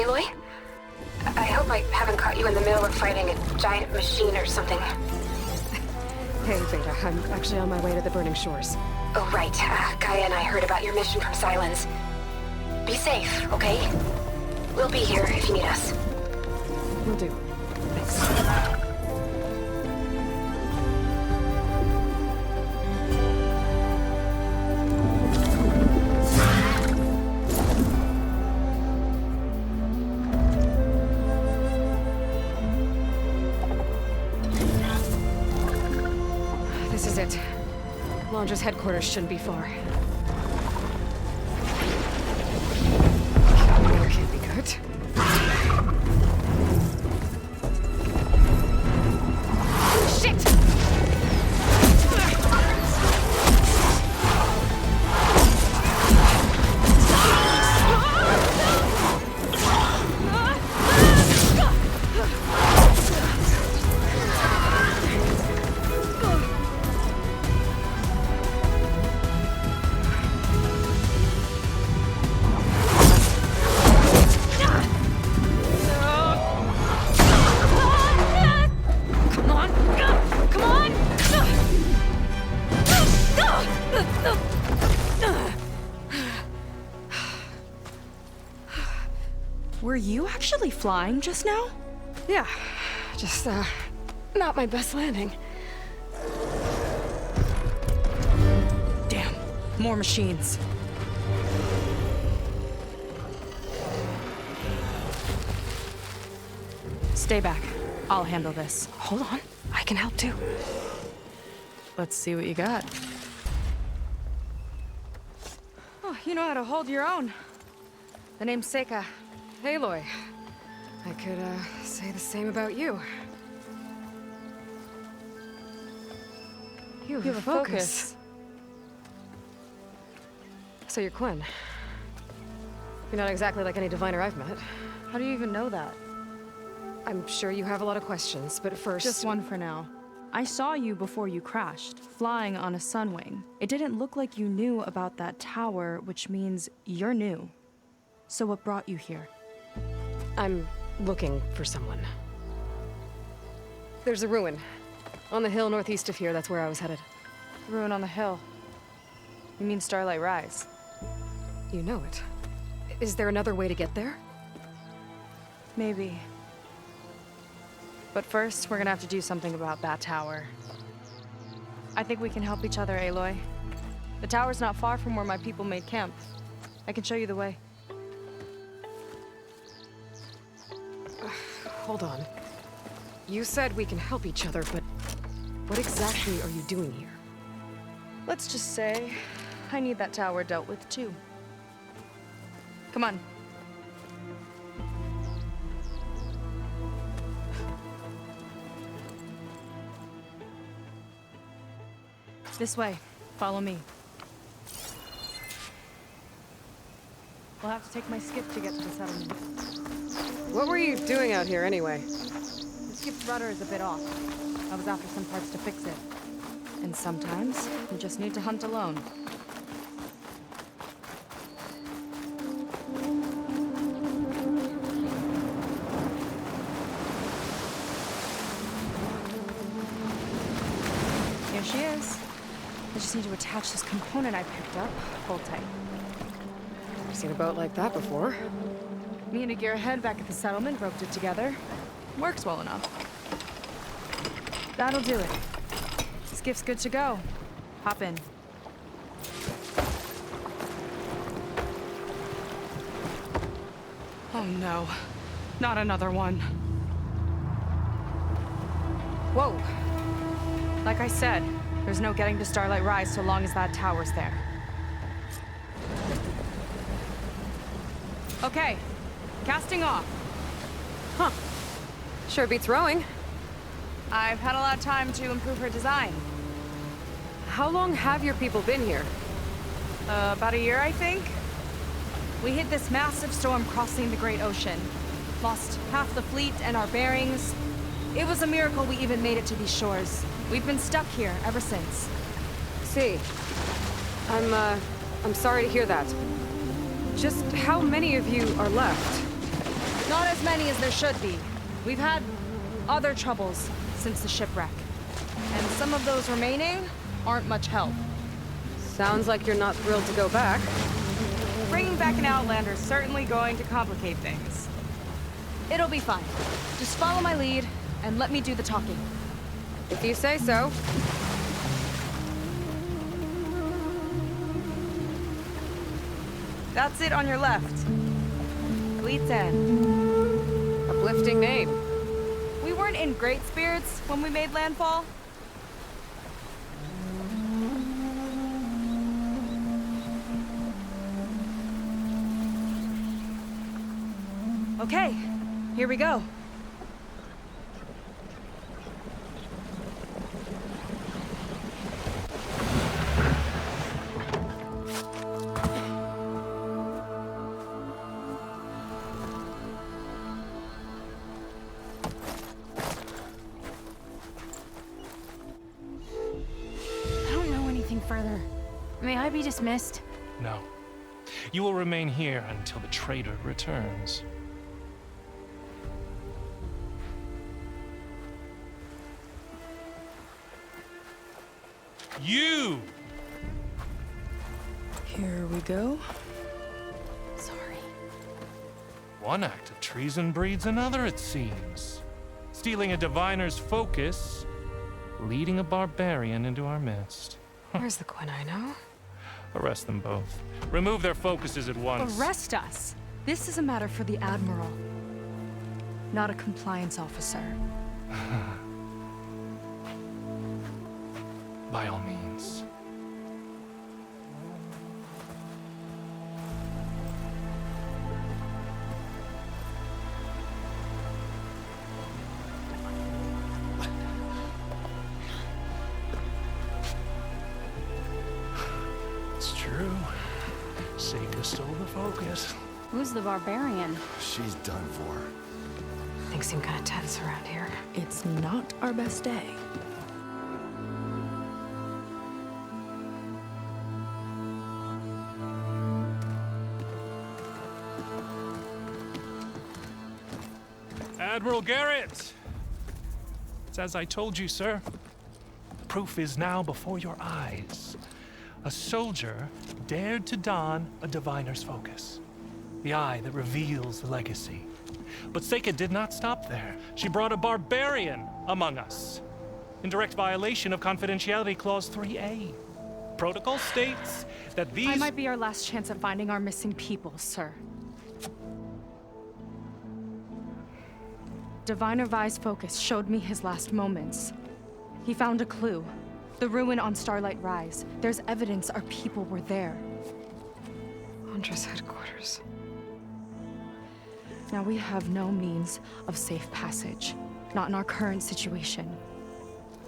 Aloy? I hope I haven't caught you in the middle of fighting a giant machine or something. Hey, Beta. I'm actually on my way to the Burning Shores. Oh, right. Gaia and I heard about your mission from Silence. Be safe, okay? We'll be here if you need us. Will do. Thanks. This is it. Launch's headquarters shouldn't be far. That can't be good. Shit! Were you actually flying just now? Yeah, just, not my best landing. Damn, more machines. Stay back. I'll handle this. Hold on, I can help too. Let's see what you got. Oh, you know how to hold your own. The name's Seyka. Aloy. I could, say the same about you. You have a focus. So you're Quen. You're not exactly like any diviner I've met. How do you even know that? I'm sure you have a lot of questions, but first... Just one for now. I saw you before you crashed, flying on a sunwing. It didn't look like you knew about that tower, which means you're new. So what brought you here? I'm looking for someone. There's a ruin. On the hill northeast of here, that's where I was headed. Ruin on the hill. You mean Starlight Rise? You know it. Is there another way to get there? Maybe. But first, we're gonna have to do something about that tower. I think we can help each other, Aloy. The tower's not far from where my people made camp. I can show you the way. Hold on. You said we can help each other, but what exactly are you doing here? Let's just say, I need that tower dealt with too. Come on. This way. Follow me. We'll have to take my skip to get to the settlement. What were you doing out here anyway? The skip's rudder is a bit off. I was after some parts to fix it. And sometimes, you just need to hunt alone. Here she is. I just need to attach this component I picked up. Hold tight. I've seen a boat like that before. Me and a gearhead back at the settlement roped it together. Works well enough. That'll do it. Skiff's good to go. Hop in. Oh no. Not another one. Whoa! Like I said, there's no getting to Starlight Rise so long as that tower's there. Okay. Casting off. Huh. Sure beats rowing. I've had a lot of time to improve her design. How long have your people been here? About a year, I think. We hit this massive storm crossing the Great Ocean. Lost half the fleet and our bearings. It was a miracle we even made it to these shores. We've been stuck here ever since. See. I'm sorry to hear that. Just how many of you are left? Not as many as there should be. We've had other troubles since the shipwreck. And some of those remaining aren't much help. Sounds like you're not thrilled to go back. Bringing back an Outlander is certainly going to complicate things. It'll be fine. Just follow my lead and let me do the talking. If you say so. That's it on your left. Fleet's End. Uplifting name. We weren't in great spirits when we made landfall. Okay, here we go. I don't know anything further. May I be dismissed? No. You will remain here until the traitor returns. You! Here we go. Sorry. One act of treason breeds another, it seems. Stealing a diviner's focus, leading a barbarian into our midst. Where's the Quen I know? Arrest them both. Remove their focuses at once. Arrest us. This is a matter for the Admiral, not a compliance officer. By all means. It's true. Seyka stole the focus. Who's the barbarian? She's done for. Things seem kind of tense around here. It's not our best day. Admiral Garrett! It's as I told you, sir. Proof is now before your eyes. A soldier dared to don a diviner's focus. The eye that reveals the legacy. But Seyka did not stop there. She brought a barbarian among us. In direct violation of Confidentiality Clause 3A. Protocol states that these... I might be our last chance at finding our missing people, sir. Diviner Vi's focus showed me his last moments. He found a clue. The ruin on Starlight Rise. There's evidence our people were there. Hunter's headquarters. Now we have no means of safe passage. Not in our current situation.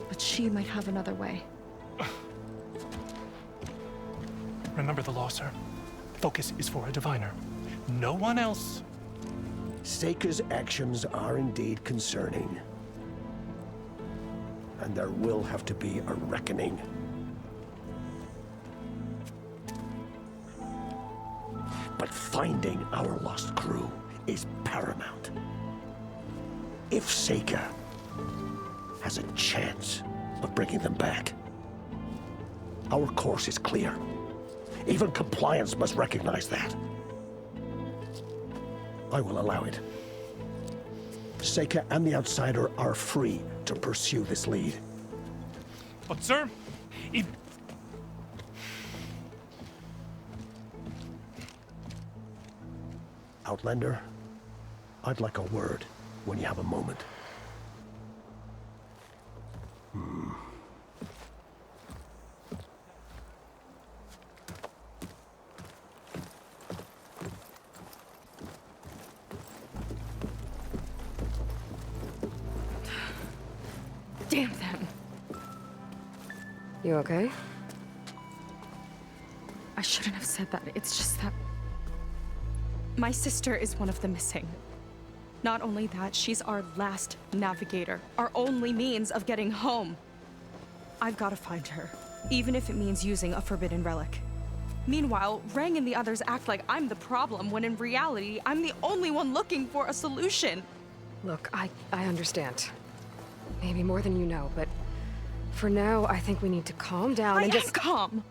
But she might have another way. Remember the law, sir. Focus is for a diviner. No one else. Seyka's actions are indeed concerning. And there will have to be a reckoning. But finding our lost crew is paramount. If Seyka has a chance of bringing them back, our course is clear. Even compliance must recognize that. I will allow it. Seyka and the Outsider are free to pursue this lead. But, sir, if... Outlander, I'd like a word when you have a moment. Damn them. You okay? I shouldn't have said that. It's just that... my sister is one of the missing. Not only that, she's our last navigator. Our only means of getting home. I've got to find her. Even if it means using a forbidden relic. Meanwhile, Rang and the others act like I'm the problem, when in reality, I'm the only one looking for a solution. Look, I understand. Maybe more than you know, but for now, I think we need to calm down and just... calm.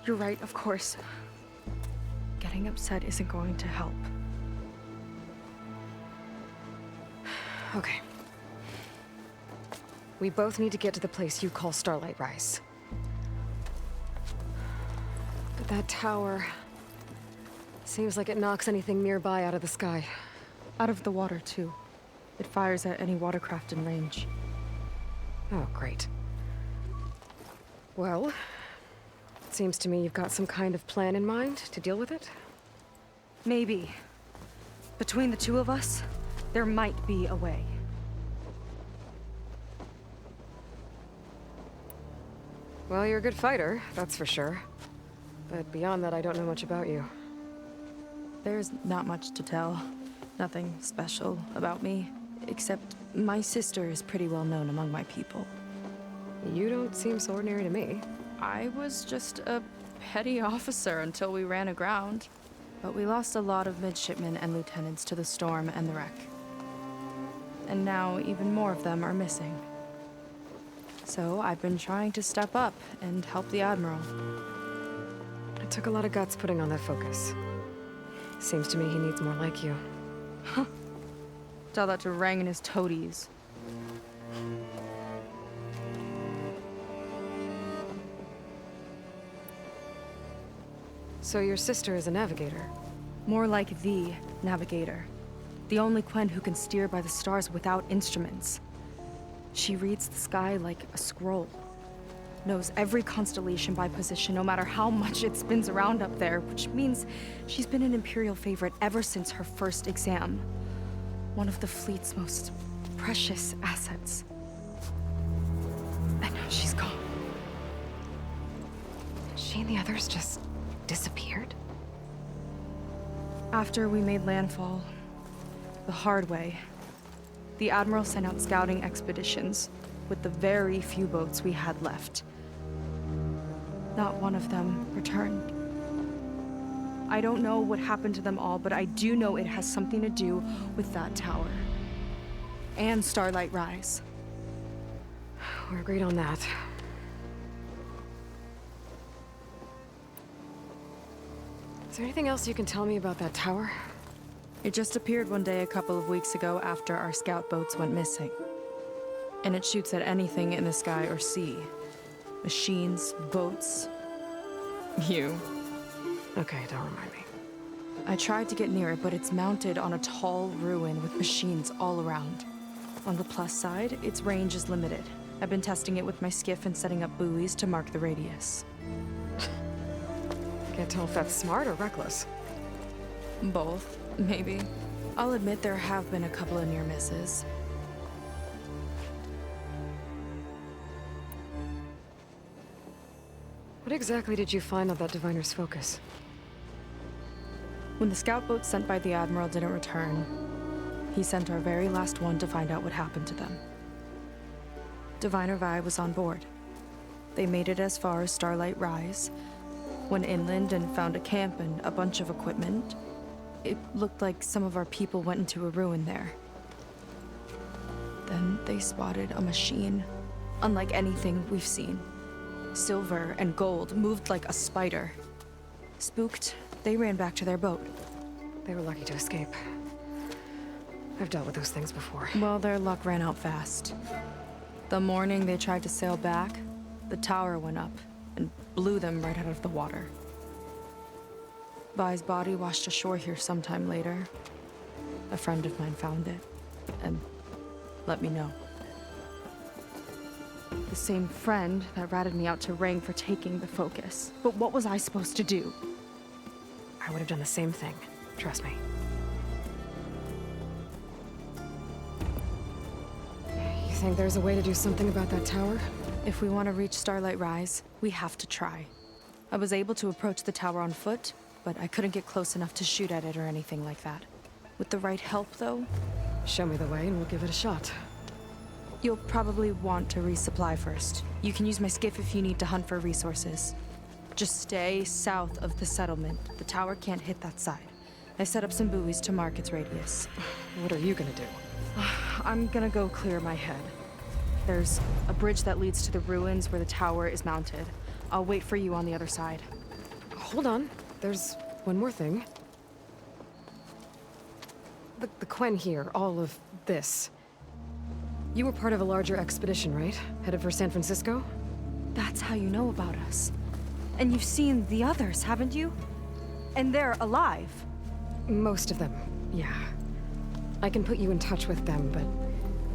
You're right, of course. Getting upset isn't going to help. Okay. We both need to get to the place you call Starlight Rise. But that tower... seems like it knocks anything nearby out of the sky. Out of the water, too. It fires at any watercraft in range. Oh, great. Well, it seems to me you've got some kind of plan in mind to deal with it. Maybe. Between the two of us, there might be a way. Well, you're a good fighter, that's for sure. But beyond that, I don't know much about you. There's not much to tell. Nothing special about me, except my sister is pretty well known among my people. You don't seem so ordinary to me. I was just a petty officer until we ran aground. But we lost a lot of midshipmen and lieutenants to the storm and the wreck. And now even more of them are missing. So I've been trying to step up and help the Admiral. It took a lot of guts putting on that focus. Seems to me he needs more like you. Tell that to Rang and his toadies. So your sister is a navigator? More like the navigator. The only Quen who can steer by the stars without instruments. She reads the sky like a scroll. Knows every constellation by position, no matter how much it spins around up there, which means she's been an Imperial favorite ever since her first exam. One of the fleet's most precious assets. And now she's gone. She and the others just disappeared? After we made landfall, the hard way, the Admiral sent out scouting expeditions with the very few boats we had left. Not one of them returned. I don't know what happened to them all, but I do know it has something to do with that tower. And Starlight Rise. We're agreed on that. Is there anything else you can tell me about that tower? It just appeared one day a couple of weeks ago after our scout boats went missing. And it shoots at anything in the sky or sea. Machines, boats, you. Okay, don't remind me. I tried to get near it, but it's mounted on a tall ruin with machines all around. On the plus side, its range is limited. I've been testing it with my skiff and setting up buoys to mark the radius. Can't tell if that's smart or reckless. Both, maybe. I'll admit there have been a couple of near misses. What exactly did you find on that diviner's focus? When the scout boat sent by the Admiral didn't return, he sent our very last one to find out what happened to them. Diviner Vi was on board. They made it as far as Starlight Rise, went inland and found a camp and a bunch of equipment. It looked like some of our people went into a ruin there. Then they spotted a machine, unlike anything we've seen. Silver and gold, moved like a spider. Spooked, they ran back to their boat. They were lucky to escape. I've dealt with those things before. Well, their luck ran out fast. The morning they tried to sail back, the tower went up and blew them right out of the water. Vi's body washed ashore here sometime later. A friend of mine found it and let me know. The same friend that ratted me out to Rang for taking the focus. But what was I supposed to do? I would have done the same thing. Trust me. You think there's a way to do something about that tower? If we want to reach Starlight Rise, we have to try. I was able to approach the tower on foot, but I couldn't get close enough to shoot at it or anything like that. With the right help, though? Show me the way and we'll give it a shot. You'll probably want to resupply first. You can use my skiff if you need to hunt for resources. Just stay south of the settlement. The tower can't hit that side. I set up some buoys to mark its radius. What are you gonna do? I'm gonna go clear my head. There's a bridge that leads to the ruins where the tower is mounted. I'll wait for you on the other side. Hold on. There's one more thing. The Quen here, all of this. You were part of a larger expedition, right? Headed for San Francisco? That's how you know about us. And you've seen the others, haven't you? And they're alive. Most of them, yeah. I can put you in touch with them, but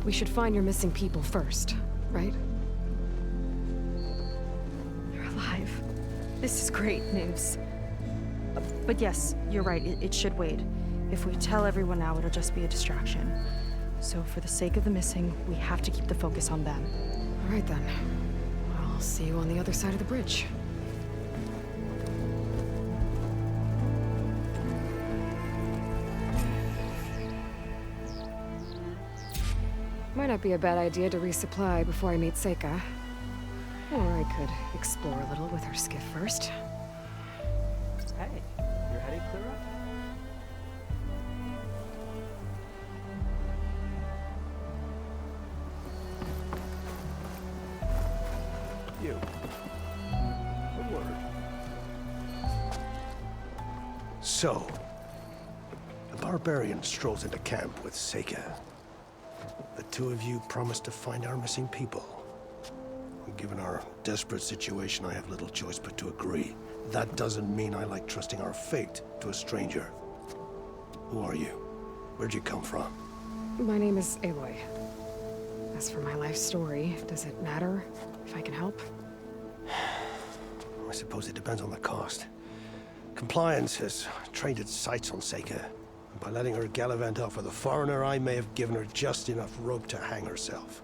we should find your missing people first, right? They're alive. This is great news. But yes, you're right, it should wait. If we tell everyone now, it'll just be a distraction. So for the sake of the missing, we have to keep the focus on them. All right then. I'll see you on the other side of the bridge. Might not be a bad idea to resupply before I meet Seyka. Or I could explore a little with her skiff first. Hey, your headache clear up? You. A word. So, the barbarian strolls into camp with Seyka. The two of you promised to find our missing people. Given our desperate situation, I have little choice but to agree. That doesn't mean I like trusting our fate to a stranger. Who are you? Where'd you come from? My name is Aloy. As for my life story, does it matter if I can help? I suppose it depends on the cost. Compliance has trained its sights on Seyka. And by letting her gallivant off with a foreigner, I may have given her just enough rope to hang herself.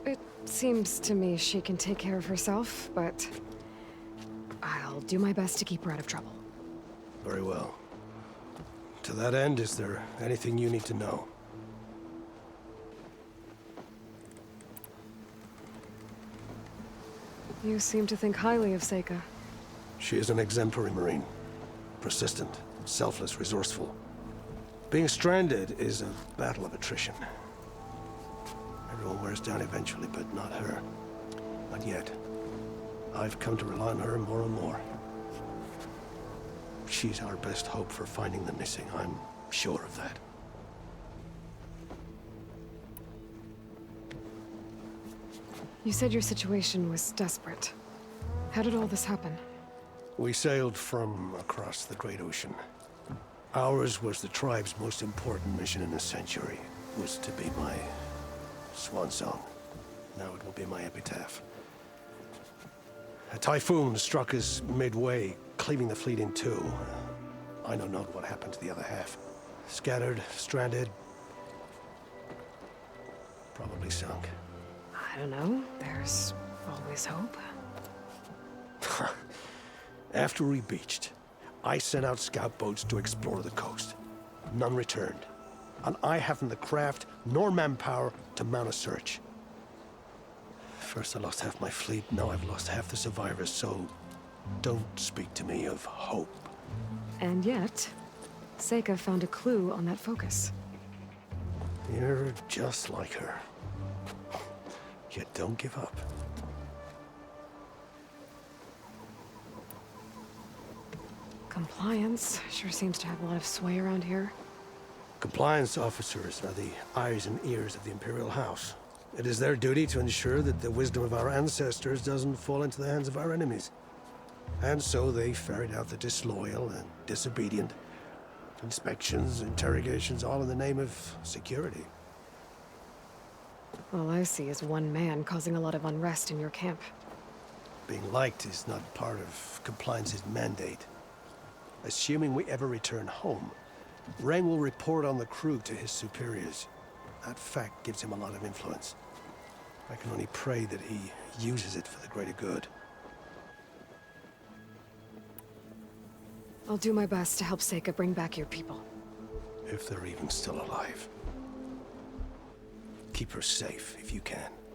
It seems to me she can take care of herself, but I'll do my best to keep her out of trouble. Very well. To that end, is there anything you need to know? You seem to think highly of Seyka. She is an exemplary Marine. Persistent, selfless, resourceful. Being stranded is a battle of attrition. Everyone wears down eventually, but not her. Not yet. I've come to rely on her more and more. She's our best hope for finding the missing, I'm sure of that. You said your situation was desperate. How did all this happen? We sailed from across the Great Ocean. Ours was the tribe's most important mission in a century. It was to be my swan song. Now it will be my epitaph. A typhoon struck us midway, cleaving the fleet in two. I know not what happened to the other half. Scattered, stranded, probably sunk. I don't know. There's always hope. After we beached, I sent out scout boats to explore the coast. None returned. And I haven't the craft nor manpower to mount a search. First I lost half my fleet, now I've lost half the survivors, so don't speak to me of hope. And yet, Seyka found a clue on that focus. You're just like her. Yet don't give up. Compliance sure seems to have a lot of sway around here. Compliance officers are the eyes and ears of the Imperial House. It is their duty to ensure that the wisdom of our ancestors doesn't fall into the hands of our enemies. And so they ferret out the disloyal and disobedient. Inspections, interrogations, all in the name of security. All I see is one man causing a lot of unrest in your camp. Being liked is not part of Compliance's mandate. Assuming we ever return home, Ren will report on the crew to his superiors. That fact gives him a lot of influence. I can only pray that he uses it for the greater good. I'll do my best to help Seyka bring back your people. If they're even still alive. Keep her safe if you can.